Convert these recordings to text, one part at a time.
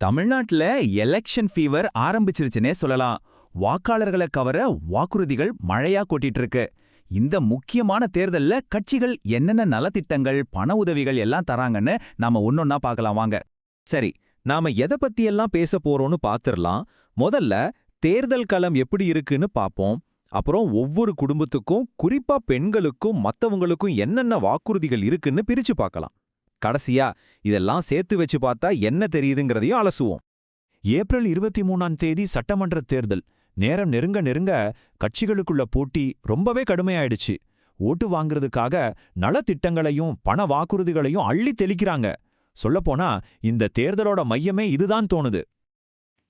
தமிழ்நாட்டுல election fever ஆரம்பிச்சிருச்சுனே சொல்லலாம். வாக்காளர்களை கவர வாக்குறுதிகள் மழையா கொட்டிட்டு இருக்கு. இந்த முக்கியமான தேர்தல்ல கட்சிகள் என்னென்ன நலத்திட்டங்கள், பண உதவிகள் எல்லாம் தராங்கன்னு நாம ஒன்னொன்னா பார்க்கலாம் வாங்க. சரி, நாம எதை பத்தியெல்லாம் பேச போறோம்னு பாத்துரலாம். முதல்ல தேர்தல் களம் எப்படி இருக்குன்னு பாப்போம். அப்புறம் ஒவ்வொரு குடும்பத்துக்கும், குறிப்பா பெண்களுக்கும் மத்தவங்களுக்கும் என்னென்ன வாக்குறுதிகள் இருக்குன்னு பிரிச்சு பார்க்கலாம். கடைசியா இதெல்லாம் சேர்த்து வச்சு பார்த்தா என்ன தெரியுதுங்கிறதையும் அலசுவோம். ஏப்ரல் 23ஆம் தேதி சட்டமன்ற தேர்தல். நேரம் நெருங்க நெருங்க கட்சிகளுக்குள்ள போட்டி ரொம்பவே கடுமையாயிடுச்சு. ஓட்டு வாங்குறதுக்காக நலத்திட்டங்களையும் பண வாக்குறுதிகளையும் அள்ளி தெளிக்கிறாங்க. சொல்லப்போனா இந்த தேர்தலோட மையமே இதுதான் தோணுது.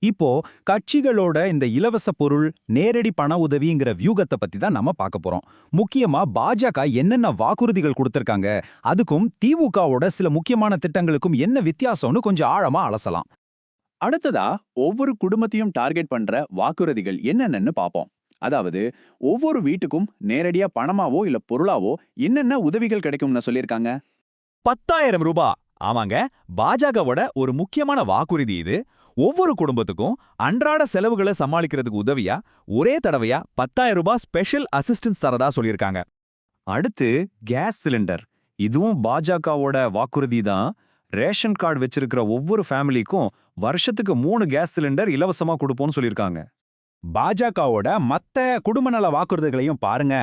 இப்போ கட்சிகளோட இந்த இலவச பொருள், நேரடி பண உதவிங்கிற வியூகத்தை பத்தி தான் நம்ம பார்க்க போறோம். முக்கியமா பாஜக என்னென்ன வாக்குறுதிகள் கொடுத்திருக்காங்க, அதுக்கும் திமுகவோட சில முக்கியமான திட்டங்களுக்கும் என்ன வித்தியாசம்னு கொஞ்சம் ஆழமா அலசலாம். அடுத்ததா ஒவ்வொரு குடும்பத்தையும் டார்கெட் பண்ற வாக்குறுதிகள் என்னென்னு பாப்போம். அதாவது ஒவ்வொரு வீட்டுக்கும் நேரடியா பணமாவோ இல்ல பொருளாவோ என்னென்ன உதவிகள் கிடைக்கும்னு சொல்லியிருக்காங்க. 10,000 ரூபாய். ஆமாங்க, பாஜகவோட ஒரு முக்கியமான வாக்குறுதி இது. ஒவ்வொரு குடும்பத்துக்கும் அன்றாட செலவுகளை சமாளிக்கிறதுக்கு உதவியா ஒரே தடவையா 10,000 ரூபாய் ஸ்பெஷல் அசிஸ்டன்ஸ் தரதா சொல்லியிருக்காங்க. அடுத்து கேஸ் சிலிண்டர். இதுவும் பாஜகவோட வாக்குறுதி தான். ரேஷன் கார்டு வச்சிருக்கிற ஒவ்வொரு ஃபேமிலிக்கும் வருஷத்துக்கு 3 கேஸ் சிலிண்டர் இலவசமா கொடுப்போம்னு சொல்லியிருக்காங்க. பாஜகவோட மத்த குடும்ப நல வாக்குறுதிகளையும் பாருங்க.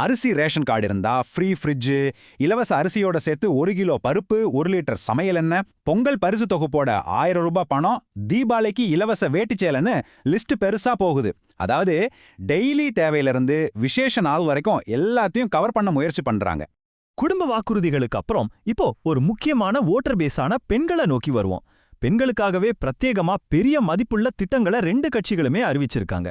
அரிசி ரேஷன் கார்டு இருந்தா ஃப்ரீ ஃப்ரிட்ஜு, இலவச அரிசியோட சேர்த்து 1 கிலோ பருப்பு, 1 லிட்டர் சமையல் எண்ணெய், பொங்கல் பரிசு தொகுப்போட 1000 ரூபாய் பணம், தீபாவளிக்கு இலவச வேட்டிச்சேலன்னு லிஸ்ட் பெருசா போகுது. அதாவது டெய்லி தேவையிலிருந்து விசேஷ நாள் வரைக்கும் எல்லாத்தையும் கவர் பண்ண முயற்சி பண்றாங்க. குடும்ப வாக்குறுதிகளுக்கு அப்புறம் இப்போ ஒரு முக்கியமான ஓட்டர் பேஸான பெண்களை நோக்கி வருவோம். பெண்களுக்காகவே பிரத்யேகமா பெரிய மதிப்புள்ள திட்டங்களை 2 கட்சிகளுமே அறிவிச்சிருக்காங்க.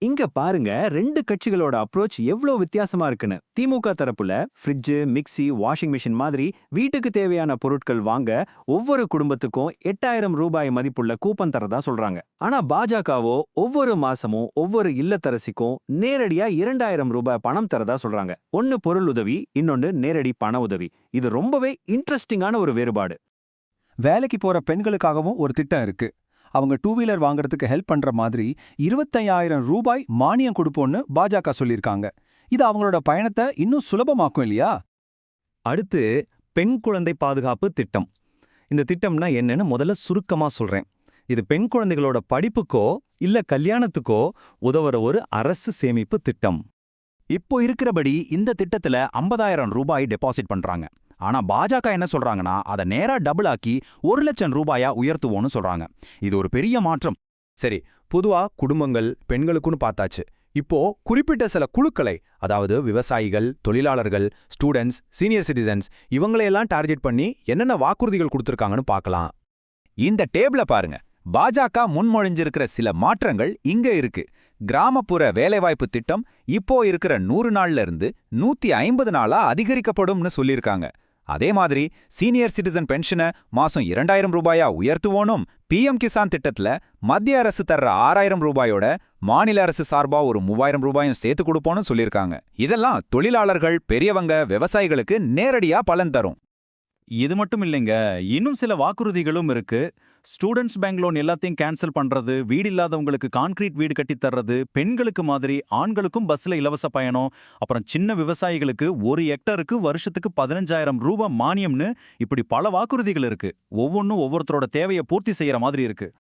இங்க பாருங்க, 2 கட்சிகளோட அப்ரோச் எவ்வளவு வித்தியாசமா இருக்குன்னு. திமுக தரப்புல ஃப்ரிட்ஜ், மிக்சி, வாஷிங் மிஷின் மாதிரி வீட்டுக்கு தேவையான பொருட்கள் வாங்க ஒவ்வொரு குடும்பத்துக்கும் 8,000 ரூபாய் மதிப்புள்ள கூப்பன் தரதா சொல்றாங்க. ஆனா பாஜகவோ ஒவ்வொரு மாசமும் ஒவ்வொரு இல்லத்தரசிக்கும் நேரடியா 2,000 ரூபாய் பணம் தரதா சொல்றாங்க. ஒன்னு பொருள் உதவி, இன்னொன்னு நேரடி பண உதவி. இது ரொம்பவே இன்ட்ரெஸ்டிங்கான ஒரு வேறுபாடு. வேலைக்கு போற பெண்களுக்காகவும் ஒரு திட்டம் இருக்கு. அவங்க 2 வீலர் வாங்குறதுக்கு ஹெல்ப் பண்ற மாதிரி 25,000 ரூபாய் மானியம் கொடுப்போம்னு பாஜக சொல்லியிருக்காங்க. இது அவங்களோட பயணத்தை இன்னும் சுலபமாக்கும் இல்லையா? அடுத்து பெண் குழந்தை பாதுகாப்பு திட்டம். இந்த திட்டம்னா என்னன்னு முதல்ல சுருக்கமா சொல்றேன். இது பெண் குழந்தைகளோட படிப்புக்கோ இல்ல கல்யாணத்துக்கோ உதவுற ஒரு அரசு சேமிப்பு திட்டம். இப்போ இருக்கிறபடி இந்த திட்டத்துல 50,000 ரூபாய் டெபாசிட் பண்றாங்க. ஆனா பாஜக என்ன சொல்றாங்கன்னா, அதை நேரா டபுள் ஆக்கி 1 லட்சம் ரூபாயா உயர்த்துவோன்னு சொல்றாங்க. இது ஒரு பெரிய மாற்றம். சரி, பொதுவா குடும்பங்கள் பெண்களுக்குன்னு பார்த்தாச்சு. இப்போ குறிப்பிட்ட சில குழுக்களை, அதாவது விவசாயிகள், தொழிலாளர்கள், ஸ்டூடெண்ட்ஸ், சீனியர் சிட்டிசன்ஸ், இவங்களையெல்லாம் டார்கெட் பண்ணி என்னென்ன வாக்குறுதிகள் கொடுத்துருக்காங்கன்னு பார்க்கலாம். இந்த டேபிள பாருங்க. பாஜக முன்மொழிஞ்சிருக்கிற சில மாற்றங்கள் இங்க இருக்கு. கிராமப்புற வேலைவாய்ப்பு திட்டம் இப்போ இருக்கிற 100 நாள்ல இருந்து 150 நாளா அதிகரிக்கப்படும்னு சொல்லியிருக்காங்க. அதே மாதிரி சீனியர் சிட்டிசன் பென்ஷனை மாசம் 2,000 ரூபாயா உயர்த்துவோனும், PM கிசான் திட்டத்துல மத்திய அரசு தர்ற 6,000 ரூபாயோட மாநில அரசு சார்பா ஒரு 3,000 ரூபாயும் சேர்த்து கொடுப்போன்னு சொல்லியிருக்காங்க. இதெல்லாம் தொழிலாளர்கள், பெரியவங்க, விவசாயிகளுக்கு நேரடியா பலன் தரும். இது மட்டும் இல்லைங்க, இன்னும் சில வாக்குறுதிகளும் இருக்கு. ஸ்டூடெண்ட்ஸ் பேங்க் லோன் எல்லாத்தையும் கேன்சல் பண்றது, வீடு இல்லாதவங்களுக்கு கான்கிரீட் வீடு கட்டி தர்றது, பெண்களுக்கு மாதிரி ஆண்களுக்கும் பஸ்ல இலவச பயணம், அப்புறம் சின்ன விவசாயிகளுக்கு 1 ஹெக்டருக்கு வருஷத்துக்கு 15,000 ரூபாய் மானியம்னு இப்படி பல வாக்குறுதிகள் இருக்கு. ஒவ்வொன்றும் ஒவ்வொருத்தரோட தேவையை பூர்த்தி செய்யற மாதிரி இருக்கு.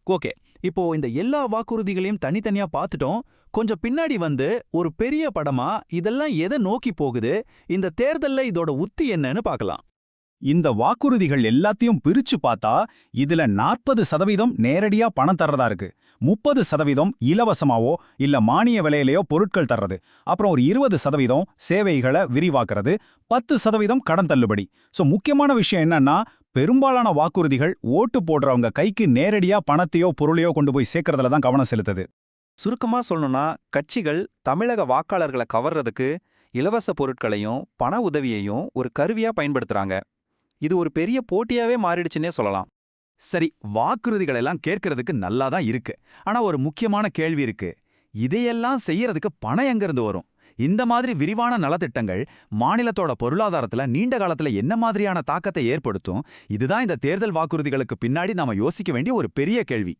ஓகே, இப்போ இந்த எல்லா வாக்குறுதிகளையும் தனித்தனியா பார்த்துட்டோம். கொஞ்சம் பின்னாடி வந்து ஒரு பெரிய படமா இதெல்லாம் எதை நோக்கி போகுது, இந்த தேர்தல்ல இதோட உத்தி என்னன்னு பார்க்கலாம். இந்த வாக்குறுதிகள் எல்லாத்தையும் பிரிச்சு பார்த்தா இதுல 40% நேரடியா பணம் தர்றதா இருக்கு. 30% இலவசமாவோ இல்ல மானிய விலையிலையோ பொருட்கள் தர்றது. அப்புறம் ஒரு 20% சேவைகளை விரிவாக்குறது. 10% கடன் தள்ளுபடி. முக்கியமான விஷயம் என்னன்னா, பெரும்பாலான வாக்குறுதிகள் ஓட்டு போடுறவங்க கைக்கு நேரடியா பணத்தையோ பொருளையோ கொண்டு போய் சேர்க்கறதுல தான் கவனம் செலுத்துது. சுருக்கமா சொல்லணும்னா, கட்சிகள் தமிழக வாக்காளர்களை கவர்றதுக்கு இலவச பொருட்களையும் பண உதவியையும் ஒரு கருவியா பயன்படுத்துறாங்க. இது ஒரு பெரிய போட்டியாவே மாறிடுச்சுன்னே சொல்லலாம். சரி, வாக்குறுதிகள் எல்லாம் கேட்கறதுக்கு நல்லாதான் இருக்கு. ஆனா ஒரு முக்கியமான கேள்வி இருக்கு. இதையெல்லாம் செய்யறதுக்கு பணம் எங்கிருந்து வரும்? இந்த மாதிரி விரிவான நலத்திட்டங்கள் மாநிலத்தோட பொருளாதாரத்துல நீண்ட காலத்துல என்ன மாதிரியான தாக்கத்தை ஏற்படுத்தும்? இதுதான் இந்த தேர்தல் வாக்குறுதிகளுக்கு பின்னாடி நாம யோசிக்க வேண்டிய ஒரு பெரிய கேள்வி.